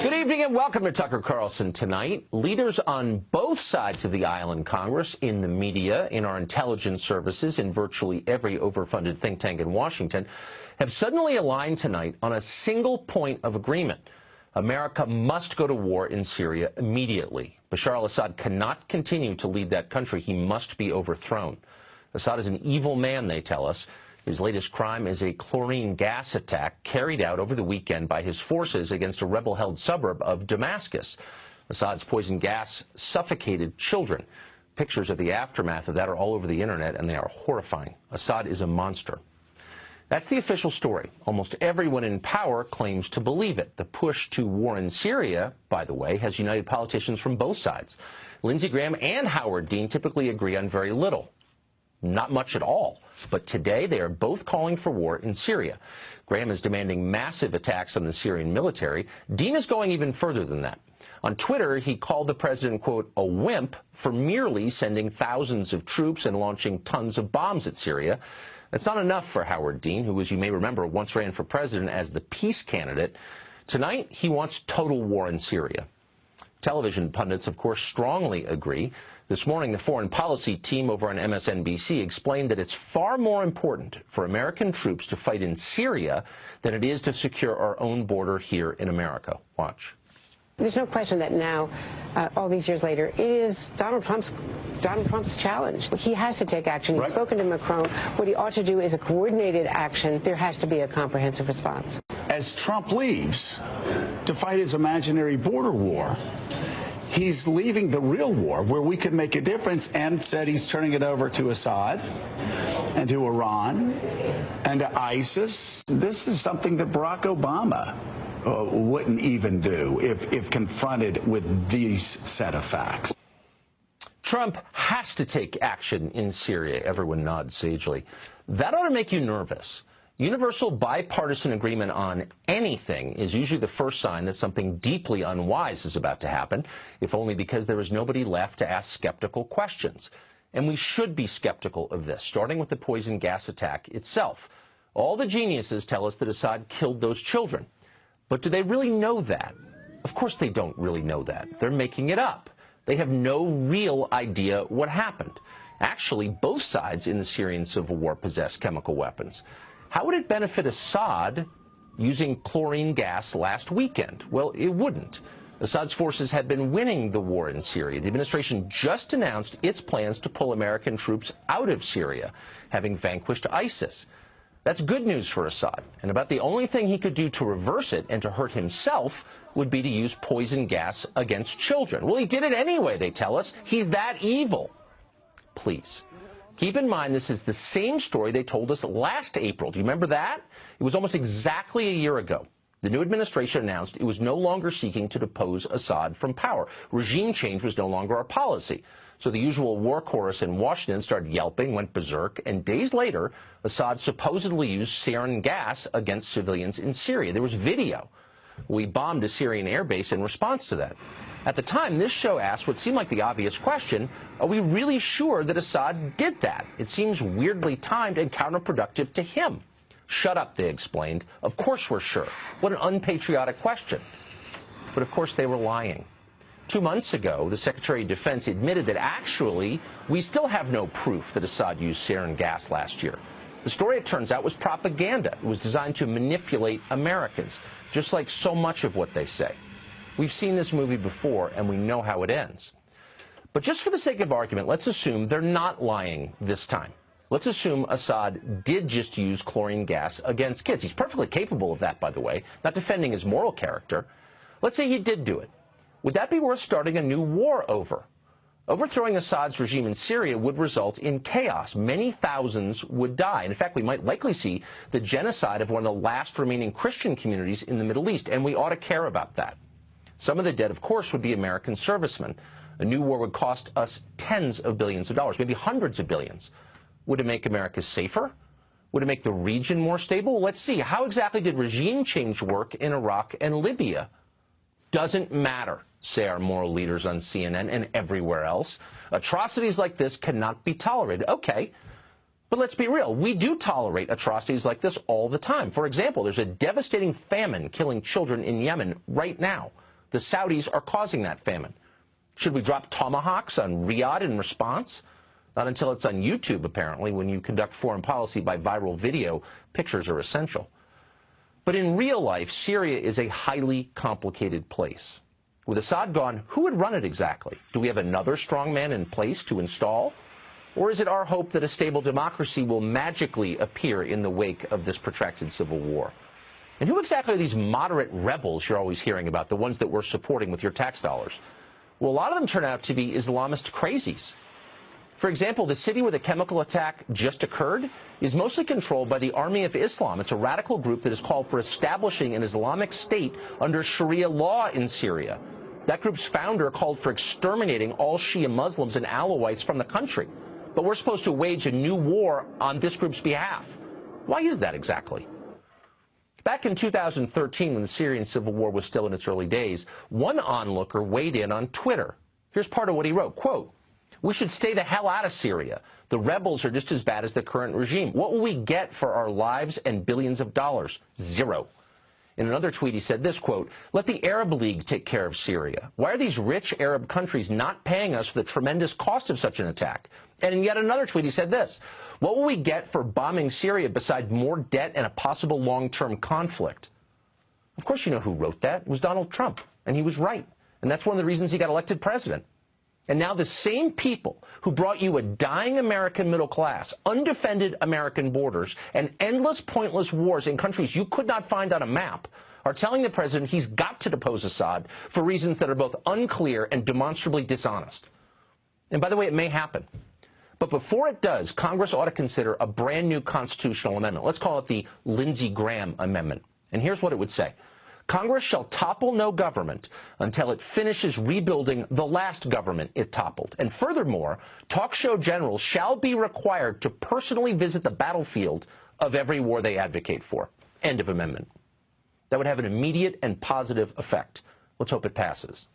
Good evening and welcome to Tucker Carlson Tonight. Leaders on both sides of the aisle in Congress, in the media, in our intelligence services, in virtually every overfunded think tank in Washington, have suddenly aligned tonight on a single point of agreement. America must go to war in Syria immediately. Bashar al-Assad cannot continue to lead that country. He must be overthrown. Assad is an evil man, they tell us. His latest crime is a chlorine gas attack carried out over the weekend by his forces against a rebel-held suburb of Damascus. Assad's poison gas suffocated children. Pictures of the aftermath of that are all over the internet, and they are horrifying. Assad is a monster. That's the official story. Almost everyone in power claims to believe it. The push to war in Syria, by the way, has united politicians from both sides. Lindsey Graham and Howard Dean typically agree on very little. Not much at all. But today they are both calling for war in Syria. Graham is demanding massive attacks on the Syrian military. Dean is going even further than that. On Twitter, he called the president, quote, a wimp for merely sending thousands of troops and launching tons of bombs at Syria. That's not enough for Howard Dean, who, as you may remember, once ran for president as the peace candidate. Tonight, he wants total war in Syria. Television pundits, of course, strongly agree. This morning, the foreign policy team over on MSNBC explained that it's far more important for American troops to fight in Syria than it is to secure our own border here in America. Watch. There's no question that now, all these years later, it is Donald Trump's challenge. He has to take action. He's spoken to Macron. What he ought to do is a coordinated action. There has to be a comprehensive response. As Trump leaves to fight his imaginary border war, he's leaving the real war where we could make a difference, and said he's turning it over to Assad and to Iran and to ISIS. This is something that Barack Obama wouldn't even do if confronted with these set of facts. Trump has to take action in Syria. Everyone nods sagely. That ought to make you nervous. Universal bipartisan agreement on anything is usually the first sign that something deeply unwise is about to happen, if only because there is nobody left to ask skeptical questions. And we should be skeptical of this, starting with the poison gas attack itself. All the geniuses tell us that Assad killed those children. But do they really know that? Of course they don't really know that. They're making it up. They have no real idea what happened. Actually, both sides in the Syrian civil war possess chemical weapons. How would it benefit Assad using chlorine gas last weekend? Well, it wouldn't. Assad's forces had been winning the war in Syria. The administration just announced its plans to pull American troops out of Syria, having vanquished ISIS. That's good news for Assad, and about the only thing he could do to reverse it and to hurt himself would be to use poison gas against children. Well, he did it anyway, they tell us. He's that evil. Please. Keep in mind, this is the same story they told us last April. Do you remember that? It was almost exactly a year ago. The new administration announced it was no longer seeking to depose Assad from power. Regime change was no longer our policy. So the usual war chorus in Washington started yelping, went berserk, and days later, Assad supposedly used sarin gas against civilians in Syria. There was video. We bombed a Syrian airbase in response to that. At the time, this show asked what seemed like the obvious question: are we really sure that Assad did that? It seems weirdly timed and counterproductive to him. Shut up, they explained. Of course we're sure. What an unpatriotic question. But of course they were lying. 2 months ago, the Secretary of Defense admitted that actually we still have no proof that Assad used sarin gas last year. The story, it turns out, was propaganda. It was designed to manipulate Americans, just like so much of what they say. We've seen this movie before, and we know how it ends. But just for the sake of argument, let's assume they're not lying this time. Let's assume Assad did just use chlorine gas against kids. He's perfectly capable of that, by the way, not defending his moral character. Let's say he did do it. Would that be worth starting a new war over? Overthrowing Assad's regime in Syria would result in chaos. Many thousands would die. In fact, we might likely see the genocide of one of the last remaining Christian communities in the Middle East, and we ought to care about that. Some of the dead, of course, would be American servicemen. A new war would cost us tens of billions of dollars, maybe hundreds of billions. Would it make America safer? Would it make the region more stable? Let's see. How exactly did regime change work in Iraq and Libya? Doesn't matter, say our moral leaders on CNN and everywhere else. Atrocities like this cannot be tolerated. Okay, but let's be real. We do tolerate atrocities like this all the time. For example, there's a devastating famine killing children in Yemen right now. The Saudis are causing that famine. Should we drop tomahawks on Riyadh in response? Not until it's on YouTube, apparently. When you conduct foreign policy by viral video, pictures are essential. But in real life, Syria is a highly complicated place. With Assad gone, who would run it exactly? Do we have another strongman in place to install? Or is it our hope that a stable democracy will magically appear in the wake of this protracted civil war? And who exactly are these moderate rebels you're always hearing about, the ones that we're supporting with your tax dollars? Well, a lot of them turn out to be Islamist crazies. For example, the city where the chemical attack just occurred is mostly controlled by the Army of Islam. It's a radical group that has called for establishing an Islamic state under Sharia law in Syria. That group's founder called for exterminating all Shia Muslims and Alawites from the country. But we're supposed to wage a new war on this group's behalf. Why is that exactly? Back in 2013, when the Syrian civil war was still in its early days, one onlooker weighed in on Twitter. Here's part of what he wrote, quote, "We should stay the hell out of Syria. The rebels are just as bad as the current regime. What will we get for our lives and billions of dollars? Zero." In another tweet, he said this, quote, "Let the Arab League take care of Syria. Why are these rich Arab countries not paying us for the tremendous cost of such an attack?" And in yet another tweet, he said this, "What will we get for bombing Syria besides more debt and a possible long-term conflict?" Of course, you know who wrote that. It was Donald Trump, and he was right. And that's one of the reasons he got elected president. And now the same people who brought you a dying American middle class, undefended American borders, and endless pointless wars in countries you could not find on a map are telling the president he's got to depose Assad for reasons that are both unclear and demonstrably dishonest. And by the way, it may happen. But before it does, Congress ought to consider a brand new constitutional amendment. Let's call it the Lindsey Graham Amendment. And here's what it would say. Congress shall topple no government until it finishes rebuilding the last government it toppled. And furthermore, talk show generals shall be required to personally visit the battlefield of every war they advocate for. End of amendment. That would have an immediate and positive effect. Let's hope it passes.